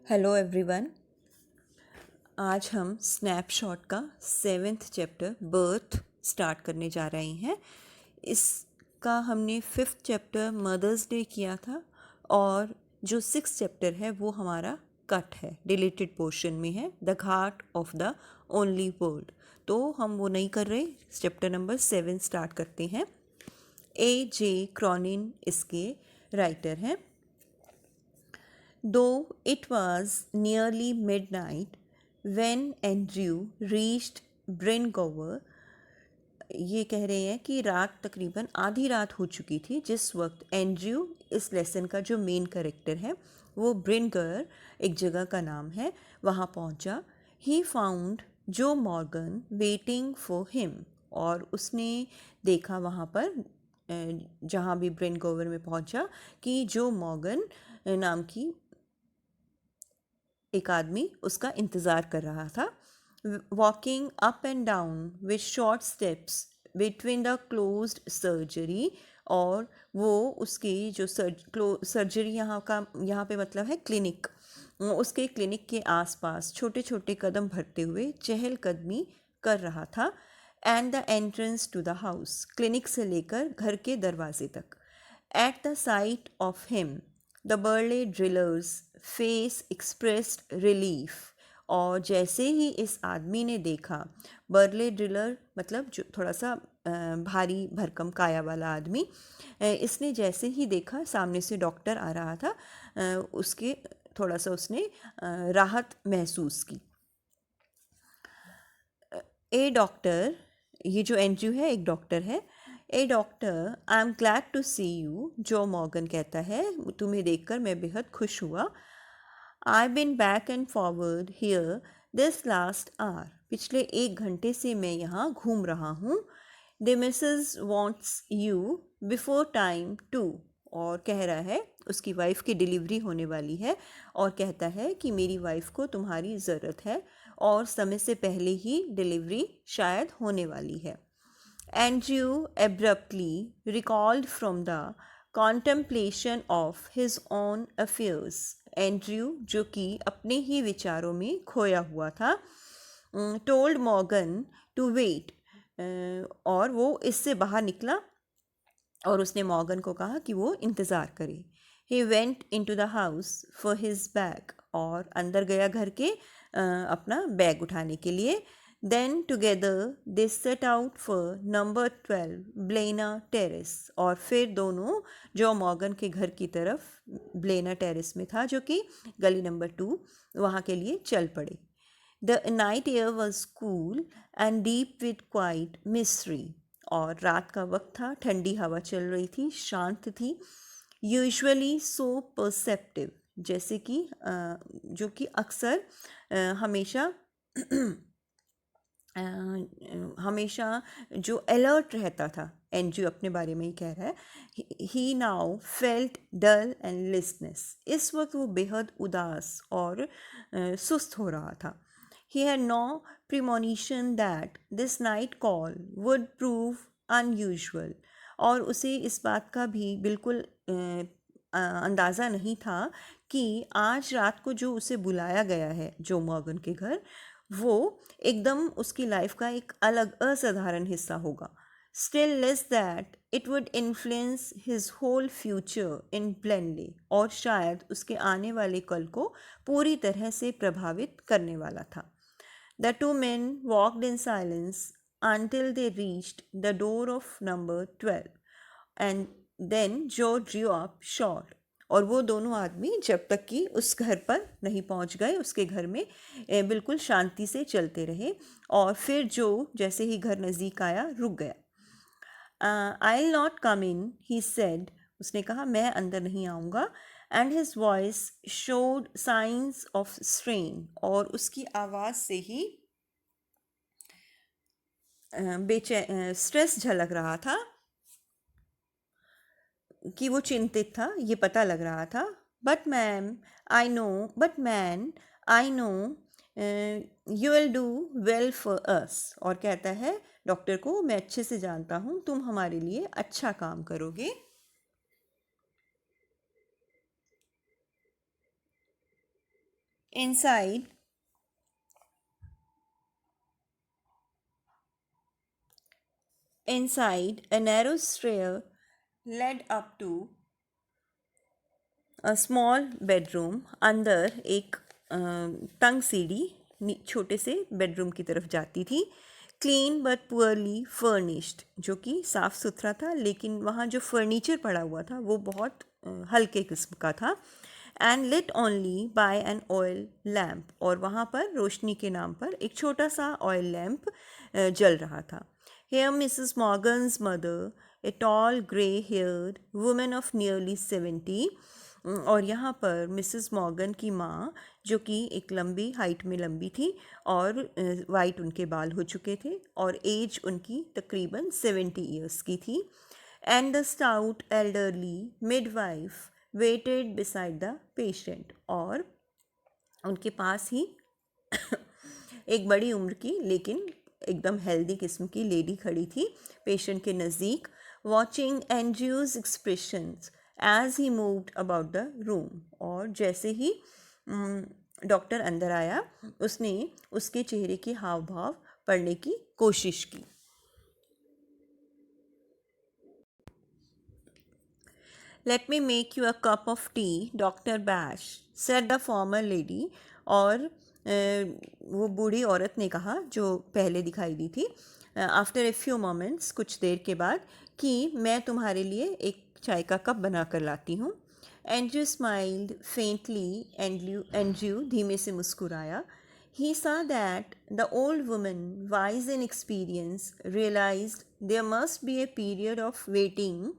Hello everyone. आज हम snapshot का 7th चैप्टर बर्थ स्टार्ट करने जा रहे हैं। इसका हमने 5th चैप्टर मदर्स डे किया था और जो 6th चैप्टर है वो हमारा कट है, डिलीटेड पोर्शन में है, the Ghat of the only world. तो हम वो नहीं कर रहे, चैप्टर नंबर 7 स्टार्ट करते हैं। A.J. क्रॉनिन इसके राइटर हैं। Though it was nearly midnight when Andrew reached Bryngower, ये कह रहे हैं कि रात तकरीबन आधी रात हो चुकी थी जिस वक्त एंड्रयू, इस लेसन का जो मेन कैरेक्टर है, वो ब्रिनगर एक जगह का नाम है, वहाँ पहुँचा। ही फाउंड जो मॉर्गन वेटिंग फॉर हिम, और उसने देखा वहाँ पर जहाँ भी ब्रिनगोवर में पहुँचा कि जो मॉर्गन नाम की एक आदमी उसका इंतज़ार कर रहा था। Walking up and down with short steps between the closed surgery, और वो उसकी जो सर्जरी यहाँ पे मतलब है क्लिनिक, उसके क्लिनिक के आसपास छोटे छोटे कदम भरते हुए चहलकदमी कर रहा था। And the entrance to the house, clinic से लेकर घर के दरवाजे तक। At the sight of him the burly drillers face expressed relief, और जैसे ही इस आदमी ने देखा, बर्ले ड्रिलर मतलब जो थोड़ा सा भारी भरकम काया वाला आदमी, इसने जैसे ही देखा सामने से डॉक्टर आ रहा था, उसके थोड़ा सा उसने राहत महसूस की। ए डॉक्टर, ये जो एंड्रयू है एक डॉक्टर है। A doctor, I am glad to see you, जो मॉर्गन कहता है, तुम्हें देखकर मैं बेहद खुश हुआ। I been back and forward here this last hour, पिछले 1 घंटे से मैं यहाँ घूम रहा हूँ। The missus wants you before time to, और कह रहा है उसकी वाइफ की डिलीवरी होने वाली है, और कहता है कि मेरी वाइफ को तुम्हारी ज़रूरत है और समय से पहले ही डिलीवरी शायद होने वाली है। Andrew abruptly recalled from the contemplation of his own affairs. Andrew, जो कि अपने ही विचारों में खोया हुआ था, टोल्ड मॉर्गन टू वेट, और वो इससे बाहर निकला और उसने मॉर्गन को कहा कि वो इंतज़ार करे। He went in to the house for his bag, और अंदर गया घर के अपना बैग उठाने के लिए। Then together they set out for number 12 Blaina Terrace, और फिर दोनों जो मॉर्गन के घर की तरफ ब्लेना टेरेस में था, जो कि गली नंबर 2, वहाँ के लिए चल पड़े। The night air was cool and deep with quite mystery, और रात का वक्त था, ठंडी हवा चल रही थी, शांत थी। यूजुअली सो परसेप्टिव, जैसे कि जो कि अक्सर हमेशा हमेशा जो अलर्ट रहता था, एनजीओ अपने बारे में ही कह रहा है। ही नाउ फेल्ट डल एंड लिस्टनेस, इस वक्त वो बेहद उदास और सुस्त हो रहा था। He had no premonition that this night call would prove unusual, और उसे इस बात का भी बिल्कुल अंदाज़ा नहीं था कि आज रात को जो उसे बुलाया गया है जो मॉर्गन के घर, वो एकदम उसकी लाइफ का एक अलग असाधारण हिस्सा होगा। Still less that it would influence his whole future in plainly, और शायद उसके आने वाले कल को पूरी तरह से प्रभावित करने वाला था। The two men walked in silence until they reached the door of number 12, and then Joe drew up short, और वो दोनों आदमी जब तक कि उस घर पर नहीं पहुंच गए, उसके घर में बिल्कुल शांति से चलते रहे, और फिर जो जैसे ही घर नज़दीक आया रुक गया। I will not come in, he said, उसने कहा मैं अंदर नहीं आऊँगा। And his voice showed science of strain, और उसकी आवाज़ से ही स्ट्रेस झलक रहा था, कि वो चिंतित था, ये पता लग रहा था। But ma'am I know but man I know you will do well for us, और कहता है डॉक्टर को, मैं अच्छे से जानता हूँ तुम हमारे लिए अच्छा काम करोगे। Inside, a narrow stair led up to a small bedroom. अंदर एक तंग सीढ़ी छोटे से बेडरूम की तरफ जाती थी. क्लीन बट पुअरली फर्निश्ड, जो कि साफ़ सुथरा था, लेकिन वहाँ जो फर्नीचर पड़ा हुआ था वो बहुत हल्के किस्म का था. And lit only by an oil lamp, और वहाँ पर रोशनी के नाम पर एक छोटा सा ऑयल लैम्प जल रहा था. Here Mrs. Morgan's mother, a tall grey-haired woman of nearly 70, और यहाँ पर मिसेस मॉर्गन की माँ, जो कि एक लंबी हाइट में लंबी थी और वाइट उनके बाल हो चुके थे और एज उनकी तकरीबन 70 ईयर्स की थी. And the stout elderly midwife waited beside the patient, और उनके पास ही एक बड़ी उम्र की लेकिन एकदम हेल्दी किस्म की लेडी खड़ी थी पेशेंट के नज़दीक. Watching Andrew's expressions as he moved about the room, और जैसे ही डॉक्टर अंदर आया उसने उसके चेहरे के हाव भाव पढ़ने की कोशिश की. Let me make you a cup of T, doctor bash, said the former lady. और वो बूढ़ी औरत ने कहा जो पहले दिखाई दी थी, आफ्टर ए फ्यू मोमेंट्स, कुछ देर के बाद, कि मैं तुम्हारे लिए एक चाय का कप बना कर लाती हूँ. Andrew smiled faintly. एंड्रयू धीमे से मुस्कुराया. He saw that the old woman, wise in experience, realised there must be a period of waiting.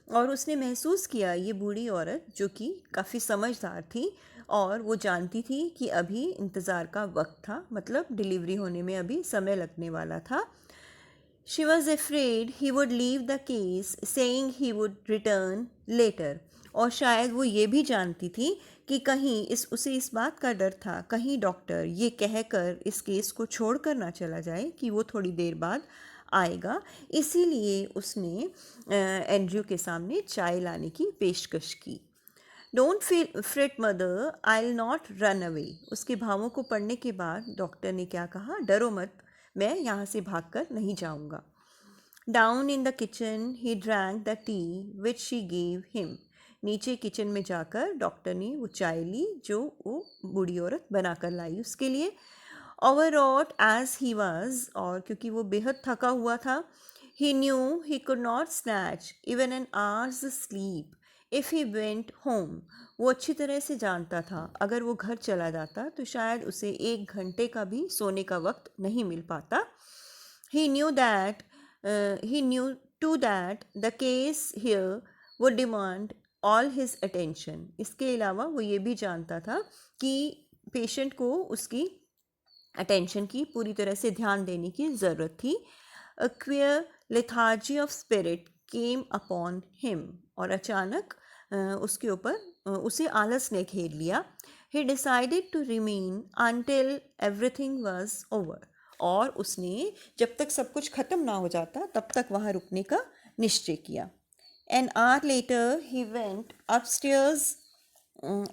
और उसने महसूस किया, ये बूढ़ी औरत जो कि काफ़ी समझदार थी और वो जानती थी कि अभी इंतज़ार का वक्त था, मतलब डिलीवरी होने में अभी समय लगने वाला था. She was afraid he would leave the case, saying he would return later. और शायद वो ये भी जानती थी कि कहीं उसे इस बात का डर था, कहीं डॉक्टर ये कहकर इस केस को छोड़ कर ना चला जाए कि वो थोड़ी देर बाद आएगा. इसीलिए उसने एंड्रयू के सामने चाय लाने की पेशकश की. Don't feel fret mother, I will not run away. उसके भावों को पढ़ने के बाद डॉक्टर ने क्या कहा, डरो मत, मैं यहाँ से भागकर नहीं जाऊँगा. Down in the kitchen he drank the T which she gave him. नीचे किचन में जाकर डॉक्टर ने वो चाय ली जो वो बूढ़ी औरत बना कर लाई उसके लिए. ओवरऑट एज ही वॉज, और क्योंकि वो बेहद थका हुआ था, he knew he could not snatch even an hour's sleep if he went home. वो अच्छी तरह से जानता था अगर वो घर चला जाता तो शायद उसे 1 घंटे का भी सोने का वक्त नहीं मिल पाता. He knew too that the case here would demand all his attention. इसके अलावा वो ये भी जानता था कि पेशेंट को उसकी अटेंशन की पूरी तरह से ध्यान देने की ज़रूरत थी. A queer lethargy of spirit came upon him, और अचानक उसके ऊपर उसे आलस ने घेर लिया. He decided to remain until everything was over, और उसने जब तक सब कुछ ख़त्म ना हो जाता तब तक वहाँ रुकने का निश्चय किया. An hour later he went upstairs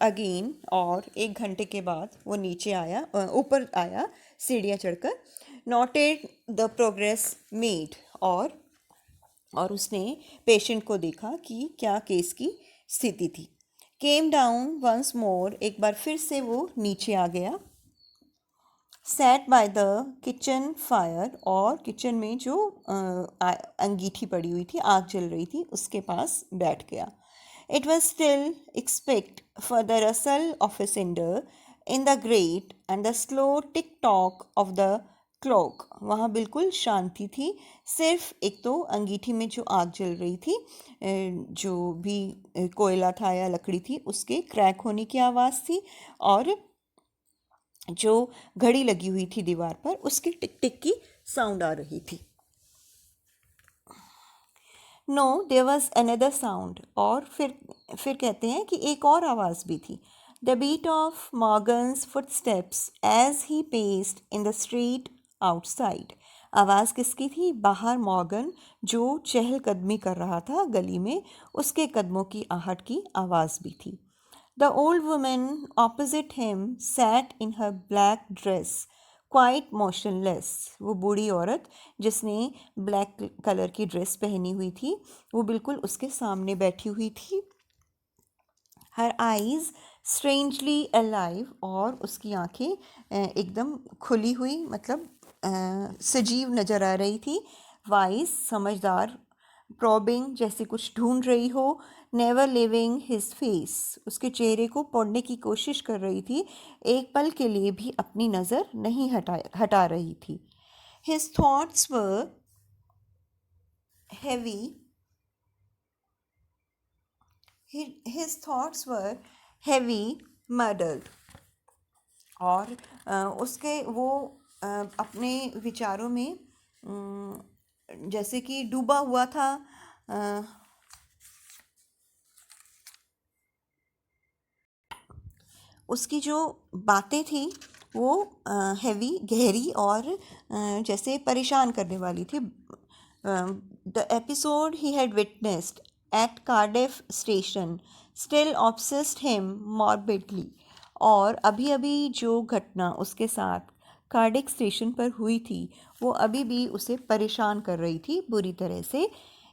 again, और 1 घंटे के बाद वो नीचे आया, ऊपर आया सीढ़ियाँ चढ़कर. नोटेड द प्रोग्रेस मेड, और उसने पेशेंट को देखा कि क्या केस की स्थिति थी. केम डाउन वंस मोर, एक बार फिर से वो नीचे आ गया. Sat by the kitchen fire, और किचन में जो अंगीठी पड़ी हुई थी, आग जल रही थी, उसके पास बैठ गया. It was still expect for the rustle of a cinder in the grate and the slow tick-tock of the clock. वहाँ बिल्कुल शांति थी, सिर्फ एक तो अंगीठी में जो आग जल रही थी, जो भी कोयला था या लकड़ी थी, उसके क्रैक होने की आवाज़ थी, और जो घड़ी लगी हुई थी दीवार पर उसकी टिक टिक की साउंड आ रही थी. No there was another sound, और फिर कहते हैं कि एक और आवाज़ भी थी. The beat of Morgan's footsteps as he paced in the street outside. आवाज़ किसकी थी? बाहर मॉर्गन जो चहलकदमी कर रहा था गली में, उसके कदमों की आहट की आवाज़ भी थी. The old woman opposite him sat in her black dress, quite motionless. वो बूढ़ी औरत जिसने ब्लैक कलर की ड्रेस पहनी हुई थी वो बिल्कुल उसके सामने बैठी हुई थी. हर आईज स्ट्रेंजली अलाइव, और उसकी आंखें एकदम खुली हुई, मतलब सजीव नज़र आ रही थी. वाइज, समझदार. प्रॉबिंग, जैसे कुछ ढूंढ रही हो. नेवर लिविंग हिज फेस, उसके चेहरे को पढ़ने की कोशिश कर रही थी. एक पल के लिए भी अपनी नज़र नहीं हटा रही थी. His thoughts were heavy. His thoughts were heavy, muddled. और उसके वो अपने विचारों में जैसे कि डूबा हुआ था. अ, उसकी जो बातें थी वो हैवी, गहरी और जैसे परेशान करने वाली थी. The episode he had witnessed at Cardiff station still obsessed him morbidly. और अभी अभी जो घटना उसके साथ कार्डिफ स्टेशन पर हुई थी वो अभी भी उसे परेशान कर रही थी बुरी तरह से.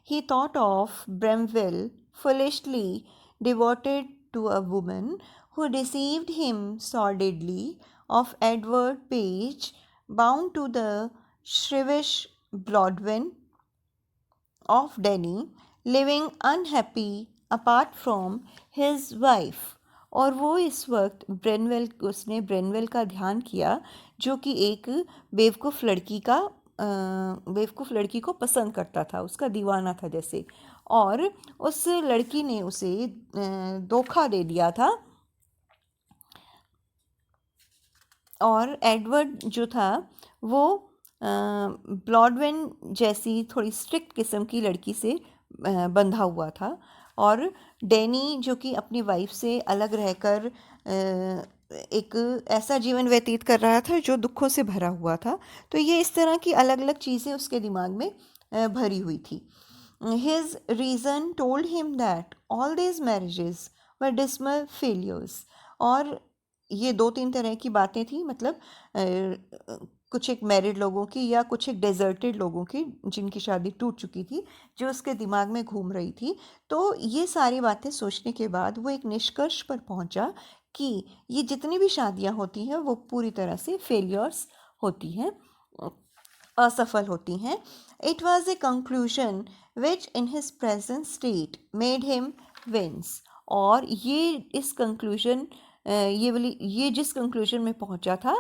He thought of Bramwell, foolishly devoted to a woman who deceived him sordidly, of Edward Page, bound to the shrewish Blodwen, of Denny, living unhappy apart from his wife. और वो इस वक्त उसने ब्रेनवेल का ध्यान किया जो कि एक बेवकूफ़ लड़की को पसंद करता था, उसका दीवाना था जैसे. और उस लड़की ने उसे धोखा दे दिया था. और एडवर्ड जो था वो ब्लॉडवेन जैसी थोड़ी स्ट्रिक्ट किस्म की लड़की से बंधा हुआ था. और डैनी जो कि अपनी वाइफ से अलग रहकर एक ऐसा जीवन व्यतीत कर रहा था जो दुखों से भरा हुआ था. तो ये इस तरह की अलग अलग चीज़ें उसके दिमाग में भरी हुई थी. His reason told him that all these marriages were dismal failures. और ये 2-3 तरह की बातें थी, मतलब कुछ एक मैरिड लोगों की या कुछ एक डेजर्टेड लोगों की जिनकी शादी टूट चुकी थी जो उसके दिमाग में घूम रही थी. तो ये सारी बातें सोचने के बाद वो एक निष्कर्ष पर पहुंचा कि ये जितनी भी शादियां होती हैं वो पूरी तरह से फेलियर्स होती हैं, असफल होती हैं. It was a conclusion which in his present state made him wince. और ये इस कंक्लूजन ये जिस कंक्लूजन में पहुंचा था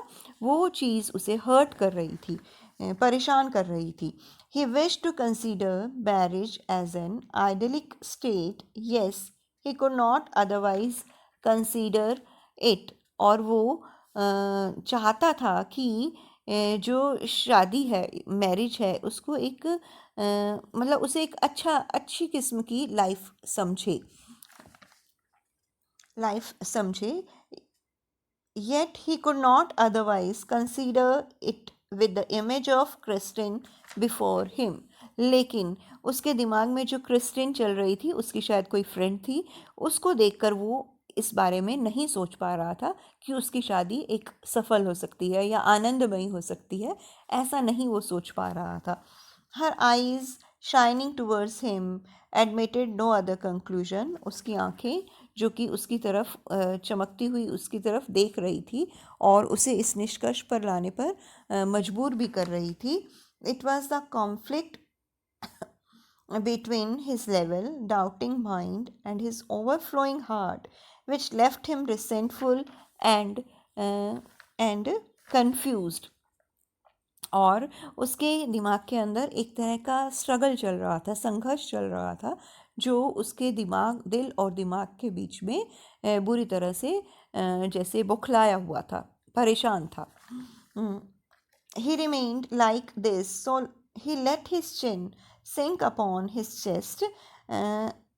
वो चीज़ उसे हर्ट कर रही थी, परेशान कर रही थी. He wish to consider marriage as an idyllic state. Yes, he could not otherwise consider it. और वो चाहता था कि जो शादी है, मैरिज है, उसको एक मतलब उसे एक अच्छी किस्म की लाइफ समझे. Yet he could not otherwise consider it with the image of Christine before him. लेकिन उसके दिमाग में जो क्रिस्टिन चल रही थी, उसकी शायद कोई फ्रेंड थी, उसको देखकर वो इस बारे में नहीं सोच पा रहा था कि उसकी शादी एक सफल हो सकती है या आनंदमयी हो सकती है. ऐसा नहीं वो सोच पा रहा था. Her eyes shining towards him admitted no other conclusion. उसकी आंखें जो कि उसकी तरफ चमकती हुई उसकी तरफ देख रही थी और उसे इस निष्कर्ष पर लाने पर मजबूर भी कर रही थी. It was the conflict between his level, doubting mind and his overflowing heart, which left him resentful and confused. और उसके दिमाग के अंदर एक तरह का स्ट्रगल चल रहा था, संघर्ष चल रहा था जो उसके दिल और दिमाग के बीच में बुरी तरह से जैसे बौखलाया हुआ था, परेशान था. He remained like this, so he let his chin sink upon his chest,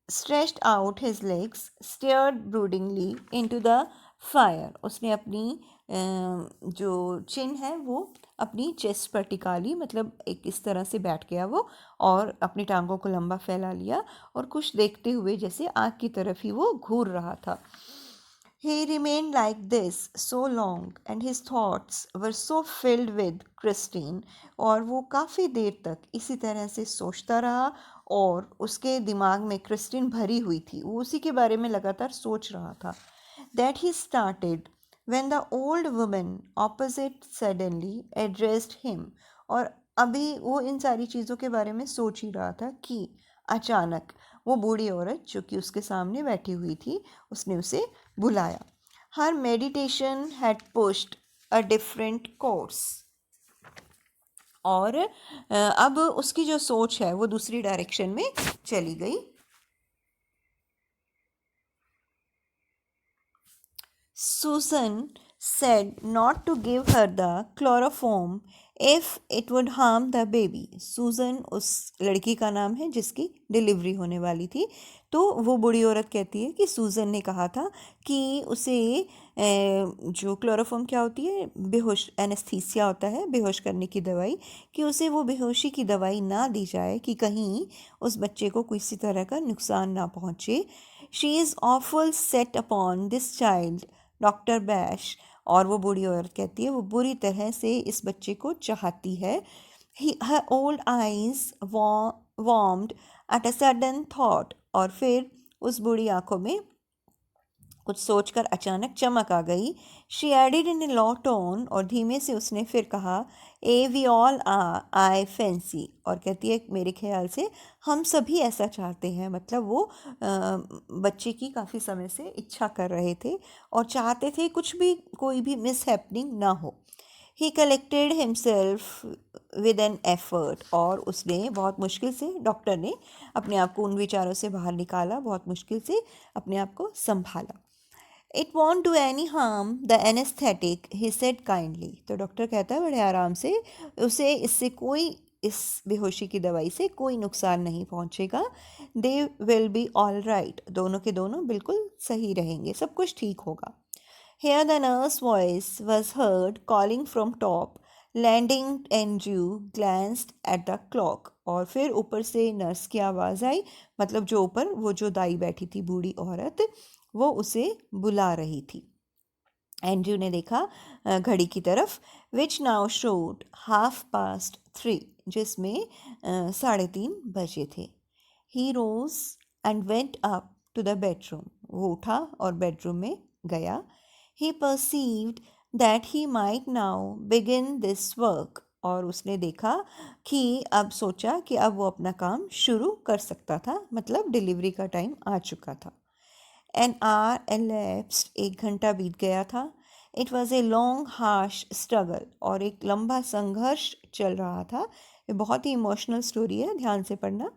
stretched out his legs, stared broodingly into the fire. उसने अपनी जो चिन है वो अपनी चेस्ट पर टिका ली, मतलब एक इस तरह से बैठ गया वो और अपनी टांगों को लंबा फैला लिया और कुछ देखते हुए जैसे आग की तरफ ही वो घूर रहा था. He remained like this so long and his thoughts were so filled with Christine, और वो काफ़ी देर तक इसी तरह से सोचता रहा और उसके दिमाग में क्रिस्टीन भरी हुई थी, वो उसी के बारे में लगातार सोच रहा था, that he started when the old woman opposite suddenly addressed him। और अभी वो इन सारी चीज़ों के बारे में सोच ही रहा था कि अचानक वो बूढ़ी औरत जो कि उसके सामने बैठी हुई थी, उसने उसे बुलाया। Her meditation had pushed a different course. और अब उसकी जो सोच है वो दूसरी डायरेक्शन में चली गई। Susan said not to give her the chloroform if it would harm the baby। Susan उस लड़की का नाम है जिसकी डिलीवरी होने वाली थी। तो वो बूढ़ी औरत कहती है कि सूजन ने कहा था कि उसे जो क्लोरोफॉर्म क्या होती है, बेहोश एनेस्थीसिया होता है, बेहोश करने की दवाई, कि उसे वो बेहोशी की दवाई ना दी जाए कि कहीं उस बच्चे को किसी तरह का नुकसान ना पहुँचे। She is awful set upon this child doctor bash. और वो बूढ़ी औरत कहती है वो बुरी तरह से इस बच्चे को चाहती है। her old eyes warmed at a sudden thought। और फिर उस बूढ़ी आंखों में कुछ सोचकर अचानक चमक आ गई। She added in a law tone. और धीमे से उसने फिर कहा, A V all I fancy. और कहती है मेरे ख्याल से हम सभी ऐसा चाहते हैं। मतलब वो बच्चे की काफ़ी समय से इच्छा कर रहे थे और चाहते थे कुछ भी, कोई भी मिस हैपनिंग ना हो। ही collected himself with an effort. और उसने बहुत मुश्किल से, डॉक्टर ने अपने आप को उन विचारों से बाहर निकाला, बहुत मुश्किल से अपने आप को संभाला। It won't do any harm the anaesthetic he said kindly. तो डॉक्टर कहता है बड़े आराम से, उसे इससे कोई, इस बेहोशी की दवाई से कोई नुकसान नहीं पहुंचेगा। They will be all right. दोनों के दोनों बिल्कुल सही रहेंगे, सब कुछ ठीक होगा। Here the nurse voice was heard calling from top, landing Andrew glanced at the clock। और फिर ऊपर से नर्स की आवाज़ आई, मतलब जो ऊपर वो जो दाई बैठी थी बूढ़ी औरत, वो उसे बुला रही थी। एंड्रयू ने देखा घड़ी की तरफ, विच नाउ शोड 3:30, जिसमें 3:30 बजे थे। He rose and went up to the bedroom. वो उठा और बेडरूम में गया। He perceived that he might now begin this work. और उसने देखा कि अब सोचा कि अब वो अपना काम शुरू कर सकता था, मतलब डिलीवरी का टाइम आ चुका था। एन आवर elapsed, 1 घंटा बीत गया था। It was a long harsh struggle. और एक लंबा संघर्ष चल रहा था। ये बहुत ही इमोशनल स्टोरी है, ध्यान से पढ़ना।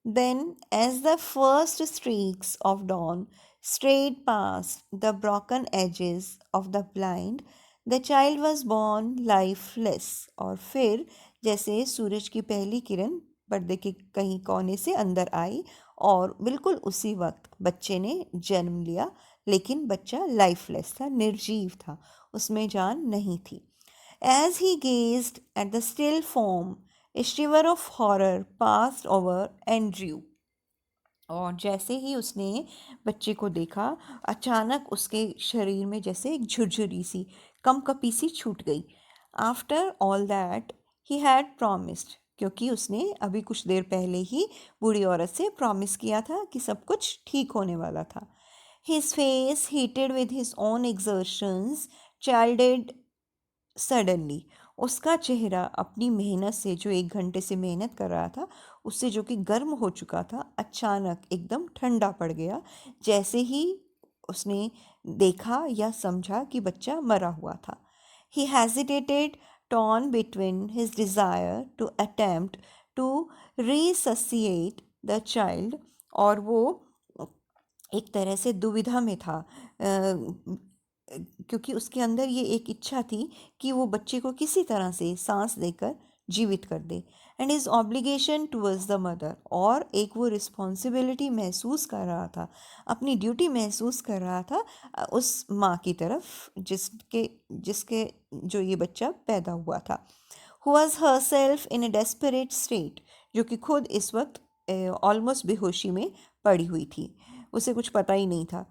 Then as the first streaks of dawn strayed past the broken edges of the blind, the child was born lifeless। और फिर जैसे सूरज की पहली किरण पर्दे के कहीं कोने से अंदर आई और बिल्कुल उसी वक्त बच्चे ने जन्म लिया, लेकिन बच्चा लाइफलेस था, निर्जीव था, उसमें जान नहीं थी। As he gazed at the still form, a shiver of horror passed over Andrew. और जैसे ही उसने बच्चे को देखा, अचानक उसके शरीर में जैसे एक झुरझुरी सी, कंपकपी सी छूट गई। After all that he had promised. क्योंकि उसने अभी कुछ देर पहले ही बूढ़ी औरत से प्रॉमिस किया था कि सब कुछ ठीक होने वाला था। His face heated with his own exertions chilled suddenly. उसका चेहरा अपनी मेहनत से, जो 1 घंटे से मेहनत कर रहा था उससे, जो कि गर्म हो चुका था, अचानक एकदम ठंडा पड़ गया जैसे ही उसने देखा या समझा कि बच्चा मरा हुआ था। He hesitated, torn between his desire to attempt to resuscitate the child. और वो एक तरह से दुविधा में था, क्योंकि उसके अंदर ये एक इच्छा थी कि वो बच्चे को किसी तरह से सांस देकर जीवित कर दे। And his obligation towards the mother. और एक वो रिस्पॉन्सिबिलिटी महसूस कर रहा था, अपनी ड्यूटी महसूस कर रहा था उस माँ की तरफ जिसके जिसके जो ये बच्चा पैदा हुआ था। Who was her self in A desperate state, जो कि खुद इस वक्त ऑलमोस्ट बेहोशी में पड़ी हुई थी, उसे कुछ पता ही नहीं था।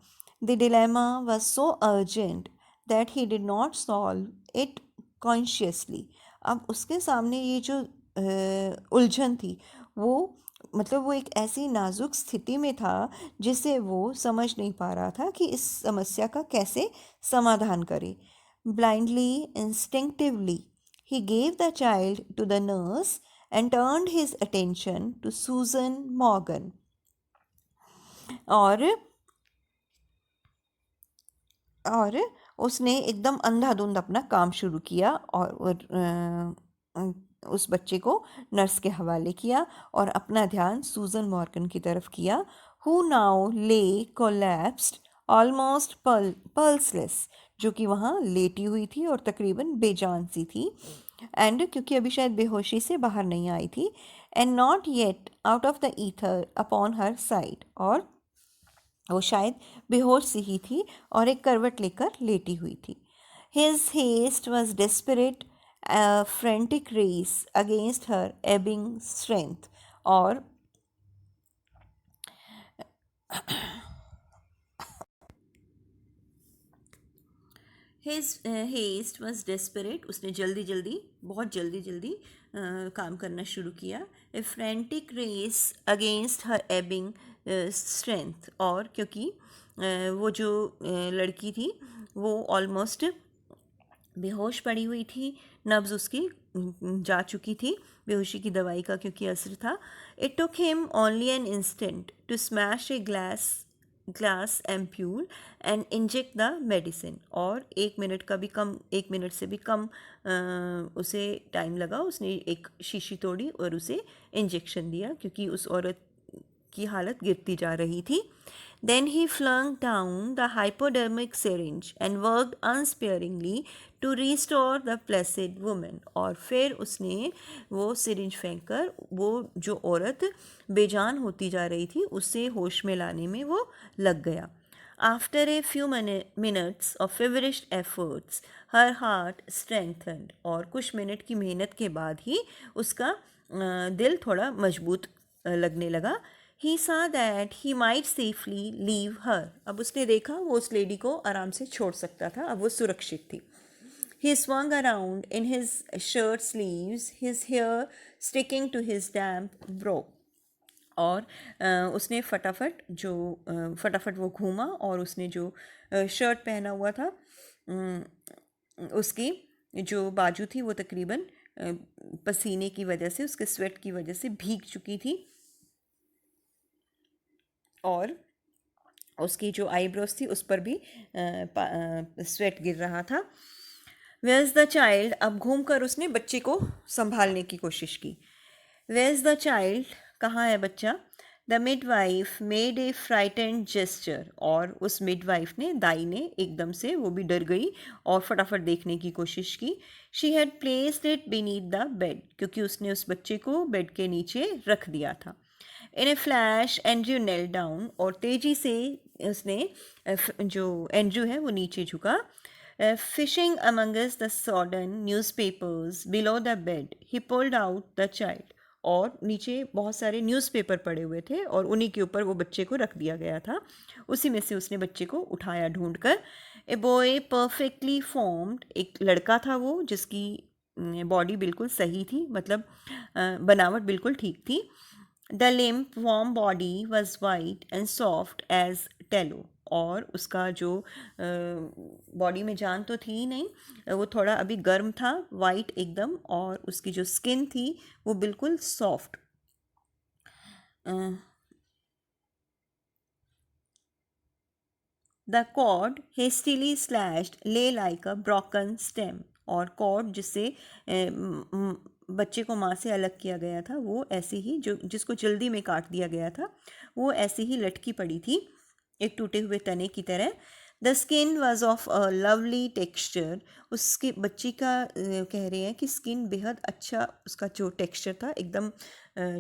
The dilemma was so urgent that he did not solve it consciously. अब उसके सामने ये जो उलझन थी वो मतलब वो एक ऐसी नाजुक स्थिति में था जिसे वो समझ नहीं पा रहा था कि इस समस्या का कैसे समाधान करे. Blindly, instinctively, he gave the child to the nurse and turned his attention to Susan Morgan. और और उसने एकदम अंधाधुंध अपना काम शुरू किया और उस बच्चे को नर्स के हवाले किया और अपना ध्यान सूजन मॉर्गन की तरफ किया, हु नाउ ले कोलैप्स्ड ऑलमोस्ट पल्सलेस, जो कि वहाँ लेटी हुई थी और तकरीबन बेजान सी थी, एंड क्योंकि अभी शायद बेहोशी से बाहर नहीं आई थी, and not yet out of the ether upon her side, और वो शायद बेहोश सी ही थी और एक करवट लेकर लेटी हुई थी. His haste was desperate, a frantic race against her ebbing strength. और His haste was desperate, उसने जल्दी जल्दी बहुत जल्दी जल्दी काम करना शुरू किया. A frantic race against her ebbing strength, और क्योंकि वो जो लड़की थी वो ऑलमोस्ट बेहोश पड़ी हुई थी, नब्ज़ उसकी जा चुकी थी बेहोशी की दवाई का क्योंकि असर था. It took him only an instant to smash a glass ampoule and inject the medicine, और 1 मिनट का भी कम, 1 मिनट से भी कम उसे टाइम लगा. उसने एक शीशी तोड़ी और उसे इंजेक्शन दिया क्योंकि उस औरत की हालत गिरती जा रही थी. Then he flung down the hypodermic syringe and worked unsparingly to restore the placid woman. और फिर उसने वो सिरिंज फेंक कर वो जो औरत बेजान होती जा रही थी उसे होश में लाने में वो लग गया. After a few minutes of feverish efforts, her heart strengthened. और कुछ मिनट की मेहनत के बाद ही उसका दिल थोड़ा मजबूत लगने लगा. He saw that he might safely leave her. अब उसने देखा वो उस लेडी को आराम से छोड़ सकता था, अब वो सुरक्षित थी. He swung around in his shirt sleeves, his hair sticking to his damp brow. और उसने फटाफट वो घूमा और उसने जो शर्ट पहना हुआ था उसकी जो बाजू थी वो तकरीबन पसीने की वजह से, उसके स्वेट की वजह से भीग चुकी थी और उसकी जो आईब्रोज थी उस पर भी स्वेट गिर रहा था. वेयर इज़ द चाइल्ड, अब घूम कर उसने बच्चे को संभालने की कोशिश की. वेयर इज़ द चाइल्ड, कहाँ है बच्चा. The midwife made a frightened gesture, और उस मिडवाइफ ने, दाई ने, एकदम से वो भी डर गई और फटाफट देखने की कोशिश की. She had placed it beneath the bed, क्योंकि उसने उस बच्चे को बेड के नीचे रख दिया था. इन ए फ्लैश एंड्रयू नेल डाउन, और तेजी से उसने जो एंड्रयू है वो नीचे झुका. Fishing amongst the sodden newspapers below the bed he pulled out the child, और नीचे बहुत सारे न्यूज़पेपर पड़े हुए थे और उन्हीं के ऊपर वो बच्चे को रख दिया गया था. उसी में से उसने बच्चे को उठाया ढूंढ कर. ए बॉय परफेक्टली फॉर्म्ड, एक लड़का था वो जिसकी बॉडी बिल्कुल सही थी, मतलब बनावट बिल्कुल ठीक थी. The limp warm body was white and soft as tallow, और उसका जो बॉडी में जान तो थी ही नहीं, वो थोड़ा अभी गर्म था, वाइट एकदम, और उसकी जो स्किन थी वो बिल्कुल soft. The cord hastily slashed lay like a broken stem, और कॉर्ड जिससे बच्चे को माँ से अलग किया गया था वो ऐसे ही, जो जिसको जल्दी में काट दिया गया था, वो ऐसे ही लटकी पड़ी थी एक टूटे हुए तने की तरह. The skin was of a lovely texture, उसके बच्ची का कह रहे हैं कि स्किन बेहद अच्छा, उसका जो टेक्स्चर था एकदम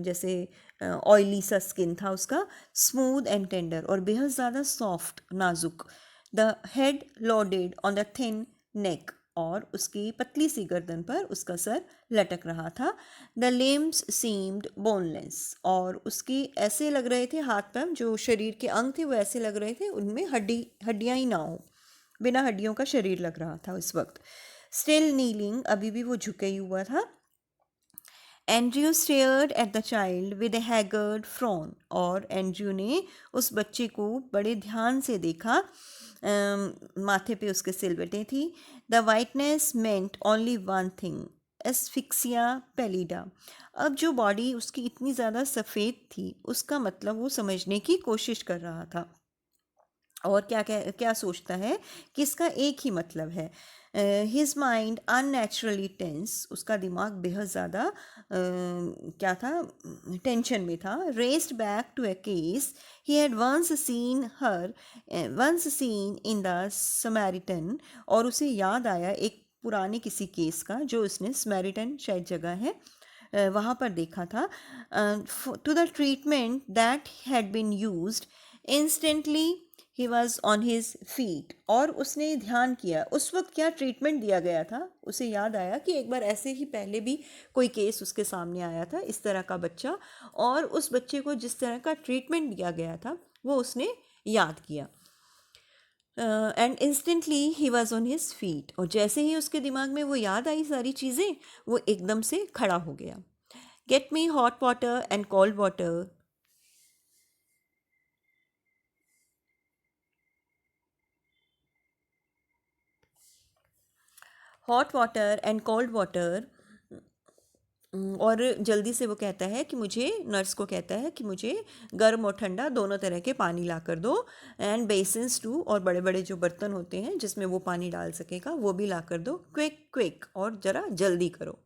जैसे ऑयली सा स्किन था उसका. स्मूथ एंड टेंडर, और बेहद ज़्यादा सॉफ्ट, नाजुक. The head lolled on the thin neck, और उसकी पतली सी गर्दन पर उसका सर लटक रहा था। द लिम्स सीम्ड बोनलेस, और उसकी ऐसे लग रहे थे हाथ पैर, जो शरीर के अंग थे वो ऐसे लग रहे थे उनमें हड्डियां ही ना हो, बिना हड्डियों का शरीर लग रहा था उस वक्त। स्टिल नीलिंग, अभी भी वो झुके ही हुआ था। Andrew stared at the child with A haggard frown, और एंड्रयू ने उस बच्चे को बड़े ध्यान से देखा। माथे पे उसके सिलवटें थी। The whiteness meant only one thing, asphyxia pallida. अब जो बॉडी उसकी इतनी ज़्यादा सफ़ेद थी उसका मतलब वो समझने की कोशिश कर रहा था। और क्या क्या क्या सोचता है कि इसका एक ही मतलब है। हिज माइंड अननेचुरली टेंस, उसका दिमाग बेहद ज़्यादा क्या था, टेंशन में था। Raced back to a case he had once seen in the Samaritan, और उसे याद आया एक पुराने किसी केस का जो उसने, समैरिटन शायद जगह है, वहाँ पर देखा था। To the treatment that had been used instantly he was on his feet, और उसने ध्यान किया उस वक्त क्या ट्रीटमेंट दिया गया था। उसे याद आया कि एक बार ऐसे ही पहले भी कोई केस उसके सामने आया था इस तरह का बच्चा, और उस बच्चे को जिस तरह का ट्रीटमेंट दिया गया था वो उसने याद किया। And instantly he was on his feet, और जैसे ही उसके दिमाग में वो याद आई सारी चीज़ें, वो एकदम से खड़ा हो गया। Get me hot water and cold water. Hot water and cold water, और जल्दी से वो कहता है कि मुझे, नर्स को कहता है कि मुझे गर्म और ठंडा दोनों तरह के पानी ला कर दो। एंड बेसिन्स टू, और बड़े बड़े जो बर्तन होते हैं जिसमें वो पानी डाल सकेगा वो भी ला कर दो, क्विक क्विक, और ज़रा जल्दी करो।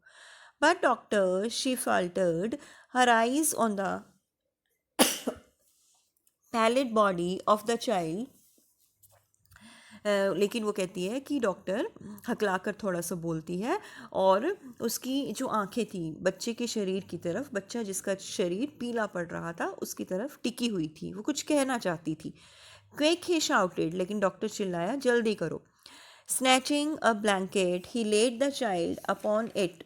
But doctor, she faltered, her eyes on the pallid body of the child। लेकिन वो कहती है कि डॉक्टर, हकलाकर थोड़ा सा बोलती है, और उसकी जो आंखें थी बच्चे के शरीर की तरफ, बच्चा जिसका शरीर पीला पड़ रहा था उसकी तरफ टिकी हुई थी, वो कुछ कहना चाहती थी। क्विक, ही शाउटेड, लेकिन डॉक्टर चिल्लाया, जल्दी करो। Snatching a blanket he laid the child upon it,